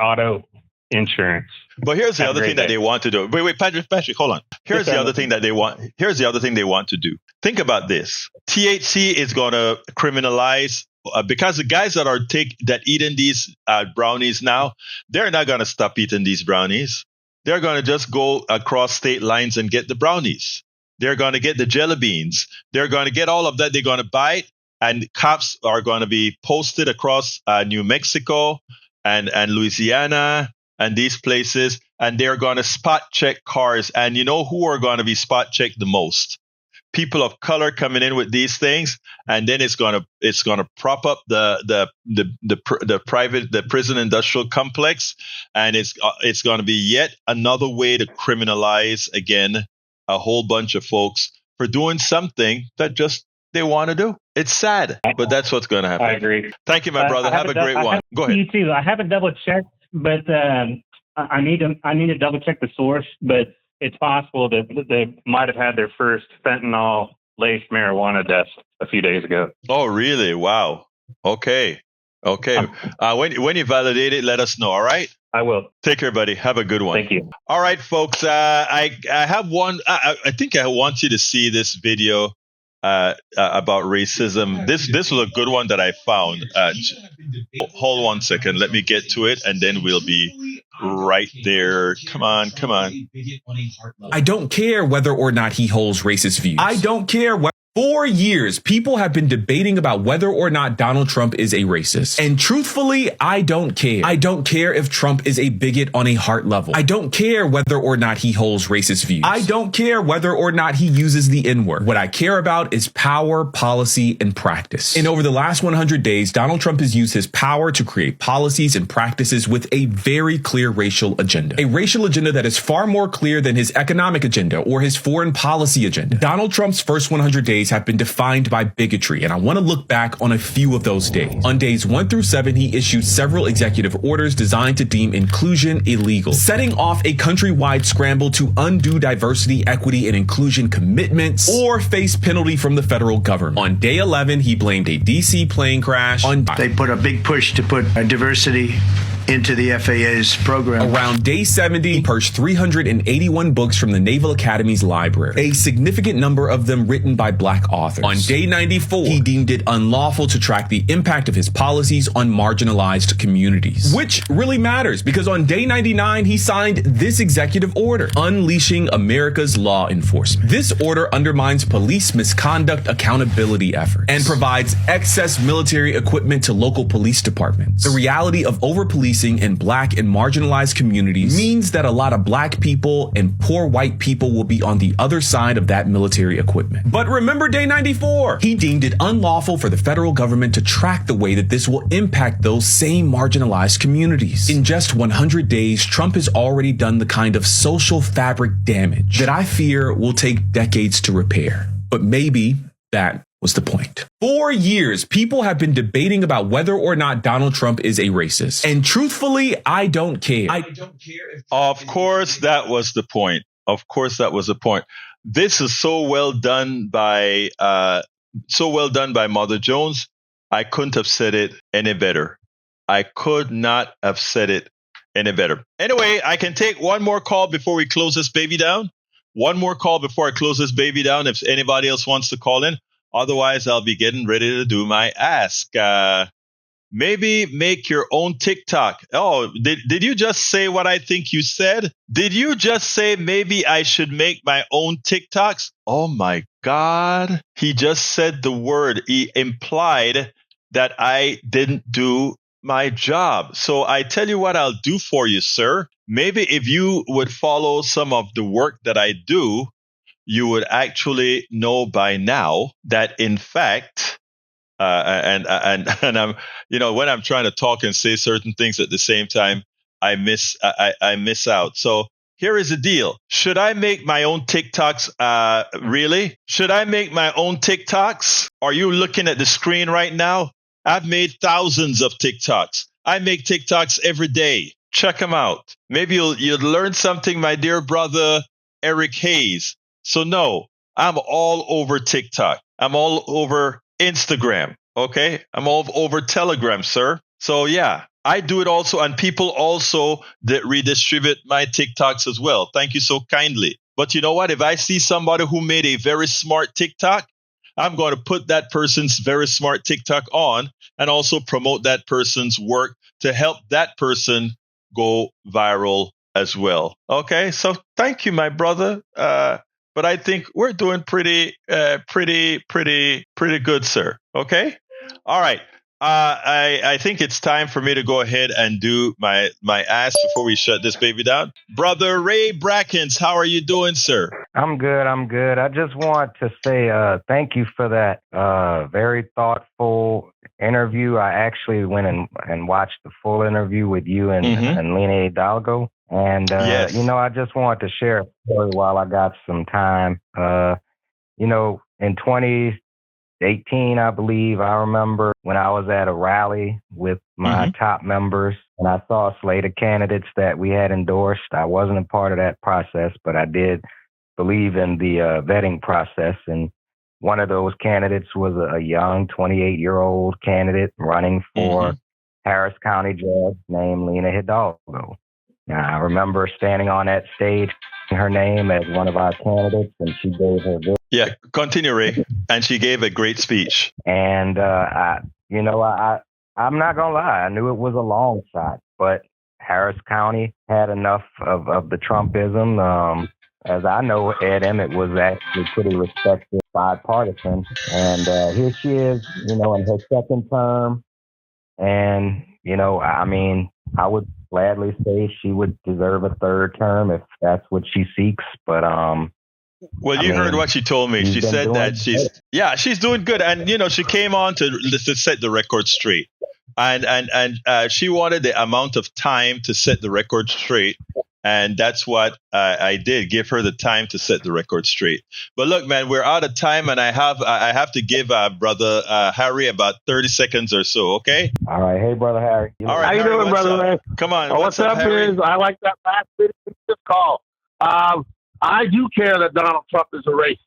[SPEAKER 7] auto insurance.
[SPEAKER 2] But here's the other thing that they want to do. Wait, Patrick, hold on. Here's the other thing they want to do. Think about this. THC is going to criminalize because the guys that eating these brownies now, they're not going to stop eating these brownies. They're going to just go across state lines and get the brownies. They're going to get the jelly beans. They're going to get all of that. They're going to buy it, and cops are going to be posted across New Mexico and Louisiana and these places, and they're going to spot check cars. And you know who are going to be spot checked the most? People of color coming in with these things, and then it's going to prop up the prison industrial complex, and it's going to be yet another way to criminalize again a whole bunch of folks for doing something that just they want to do. It's sad, but that's what's going to happen.
[SPEAKER 7] I agree.
[SPEAKER 2] Thank you, my brother. Have a great one. Go ahead.
[SPEAKER 7] You too. I haven't double checked, but I need to double check the source. But it's possible that they might have had their first fentanyl-laced marijuana death a few days ago.
[SPEAKER 2] Oh, really? Wow. Okay. When you validate it, let us know. All right.
[SPEAKER 7] I will.
[SPEAKER 2] Take care, buddy. Have a good one.
[SPEAKER 7] Thank you.
[SPEAKER 2] All right, folks. I have one. I think I want you to see this video about racism. This was a good one that I found. Hold 1 second. Let me get to it, and then we'll be right there. Come on.
[SPEAKER 8] I don't care whether or not he holds racist views. I don't care what. 4 years, people have been debating about whether or not Donald Trump is a racist. And truthfully, I don't care. I don't care if Trump is a bigot on a heart level. I don't care whether or not he holds racist views. I don't care whether or not he uses the N-word. What I care about is power, policy, and practice. And over the last 100 days, Donald Trump has used his power to create policies and practices with a very clear racial agenda. A racial agenda that is far more clear than his economic agenda or his foreign policy agenda. Donald Trump's first 100 days have been defined by bigotry, and I want to look back on a few of those days. On days 1 through 7, he issued several executive orders designed to deem inclusion illegal, setting off a countrywide scramble to undo diversity, equity, and inclusion commitments or face penalty from the federal government. On day 11, he blamed a DC plane crash on...
[SPEAKER 9] They put a big push to put diversity into the FAA's program.
[SPEAKER 8] Around day 70, he purged 381 books from the Naval Academy's library, a significant number of them written by Black authors. On day 94, he deemed it unlawful to track the impact of his policies on marginalized communities, which really matters because on day 99, he signed this executive order, unleashing America's law enforcement. This order undermines police misconduct accountability efforts and provides excess military equipment to local police departments. The reality of over-policing policing in black and marginalized communities means that a lot of black people and poor white people will be on the other side of that military equipment. But remember Day 94. He deemed it unlawful for the federal government to track the way that this will impact those same marginalized communities. In just 100 days, Trump has already done the kind of social fabric damage that I fear will take decades to repair. But maybe that was the point. 4 years, people have been debating about whether or not Donald Trump is a racist. And truthfully, I don't care.
[SPEAKER 6] I don't care if
[SPEAKER 2] Of course, that was the point. Of course, that was the point. This is so well done by Mother Jones. I couldn't have said it any better. I could not have said it any better. Anyway, I can take one more call before we close this baby down. One more call before I close this baby down. If anybody else wants to call in. Otherwise, I'll be getting ready to do my ask. Maybe make your own TikTok. Oh, did you just say what I think you said? Did you just say maybe I should make my own TikToks? Oh my God. He just said the word. He implied that I didn't do my job. So I tell you what I'll do for you, sir. Maybe if you would follow some of the work that I do, you would actually know by now that, in fact, and I'm, when I'm trying to talk and say certain things at the same time, I miss out. So here is the deal. Should I make my own TikToks? Really? Should I make my own TikToks? Are you looking at the screen right now? I've made thousands of TikToks. I make TikToks every day. Check them out. Maybe you'll learn something, my dear brother, Eric Hayes. So no, I'm all over TikTok. I'm all over Instagram. Okay. I'm all over Telegram, sir. So yeah, I do it also. And people also that redistribute my TikToks as well. Thank you so kindly. But you know what? If I see somebody who made a very smart TikTok, I'm going to put that person's very smart TikTok on and also promote that person's work to help that person go viral as well. Okay. So thank you, my brother. But I think we're doing pretty good, sir. Okay. All right. I think it's time for me to go ahead and do my ask before we shut this baby down. Brother Ray Brackens, how are you doing, sir?
[SPEAKER 10] I'm good. I just want to say thank you for that very thoughtful interview. I actually went and watched the full interview with you and Lena Hidalgo. And,
[SPEAKER 2] yes.
[SPEAKER 10] I just wanted to share a story while I got some time. In 2018, I believe, I remember when I was at a rally with my top members and I saw a slate of candidates that we had endorsed. I wasn't a part of that process, but I did believe in the vetting process. And one of those candidates was a young 28-year-old candidate running for Harris County judge named Lena Hidalgo. Now, I remember standing on that stage, her name as one of our candidates, and she gave her.
[SPEAKER 2] Yeah, continue, Ray. And she gave a great speech.
[SPEAKER 10] And I'm not gonna lie, I knew it was a long shot, but Harris County had enough of the Trumpism. As I know, Ed Emmett was actually pretty respected, bipartisan, and here she is, in her second term, and I would gladly say she would deserve a third term if that's what she seeks. But
[SPEAKER 2] well, you heard what she told me. She said that she's doing good, and she came on to set the record straight, and she wanted the amount of time to set the record straight. And that's what I did, give her the time to set the record straight. But look, man, we're out of time, and I have to give Brother Harry about 30 seconds or so, okay?
[SPEAKER 10] All right. Hey, Brother Harry.
[SPEAKER 2] All right,
[SPEAKER 11] how you
[SPEAKER 2] Harry,
[SPEAKER 11] doing, Brother Ray?
[SPEAKER 2] Come on.
[SPEAKER 11] What's up,
[SPEAKER 2] Harry?
[SPEAKER 11] is I like that last video you just called. I do care that Donald Trump is a racist.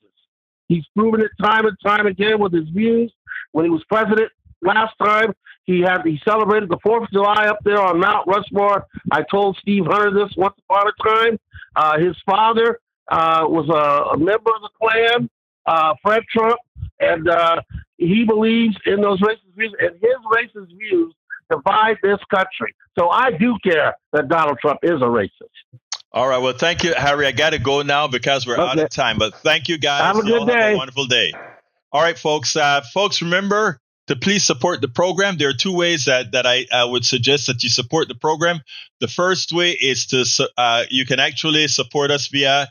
[SPEAKER 11] He's proven it time and time again with his views. When he was president last time, he celebrated the 4th of July up there on Mount Rushmore. I told Steve Hunter this once upon a time. His father was a member of the Klan, Fred Trump, and he believes in those racist views, and his racist views divide this country. So I do care that Donald Trump is a racist.
[SPEAKER 2] All right. Well, thank you, Harry. I got to go now because we're out of time. But thank you, guys.
[SPEAKER 11] Have a good day.
[SPEAKER 2] Have a wonderful day. All right, folks. Folks, remember, to please support the program. There are two ways that I would suggest that you support the program. The first way is you can actually support us via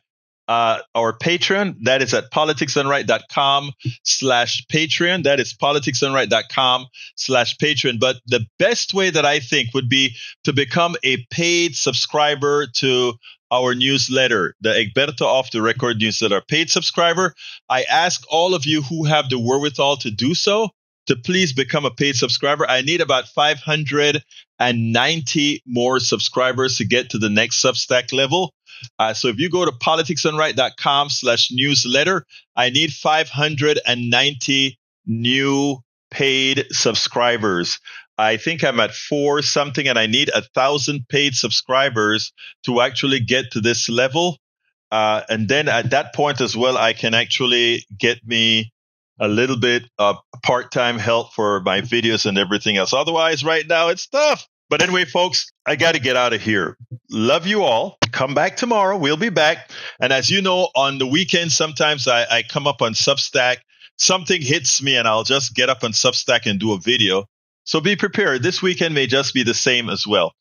[SPEAKER 2] our Patreon. That is at politicsdoneright.com/Patreon. That is politicsdoneright.com/Patreon. But the best way that I think would be to become a paid subscriber to our newsletter, the Egberto Off the Record newsletter, paid subscriber. I ask all of you who have the wherewithal to do so to please become a paid subscriber. I need about 590 more subscribers to get to the next Substack level. So if you go to politicsdoneright.com/newsletter, I need 590 new paid subscribers. I think I'm at 4 something, and I need 1,000 paid subscribers to actually get to this level. And then at that point as well, I can actually get me a little bit of part-time help for my videos and everything else. Otherwise, right now, it's tough. But anyway, folks, I got to get out of here. Love you all. Come back tomorrow. We'll be back. And as you know, on the weekend, sometimes I come up on Substack. Something hits me, and I'll just get up on Substack and do a video. So be prepared. This weekend may just be the same as well.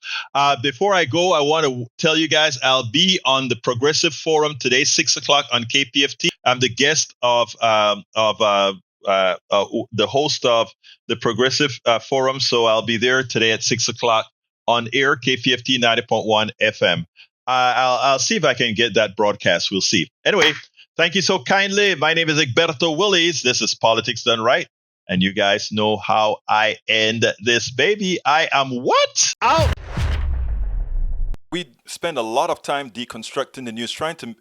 [SPEAKER 2] Before I go, I want to tell you guys I'll be on the Progressive Forum today, 6 o'clock on KPFT. I'm the guest of the host of the Progressive Forum. So I'll be there today at 6 o'clock on air, KPFT 90.1 FM. I'll see if I can get that broadcast. We'll see. Anyway, thank you so kindly. My name is Egberto Willies. This is Politics Done Right. And you guys know how I end this baby. I am what? Out.
[SPEAKER 1] We spend a lot of time deconstructing the news, trying to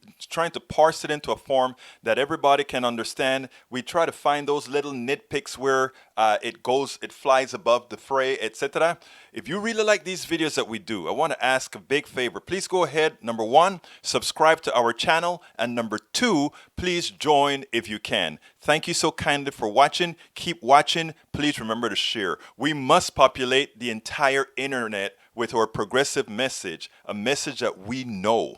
[SPEAKER 1] parse it into a form that everybody can understand. We try to find those little nitpicks where it flies above the fray, etc. If you really like these videos that we do, I want to ask a big favor. Please go ahead. Number 1, subscribe to our channel. And number 2, please join if you can. Thank you so kindly for watching. Keep watching. Please remember to share. We must populate the entire internet with our progressive message, a message that we know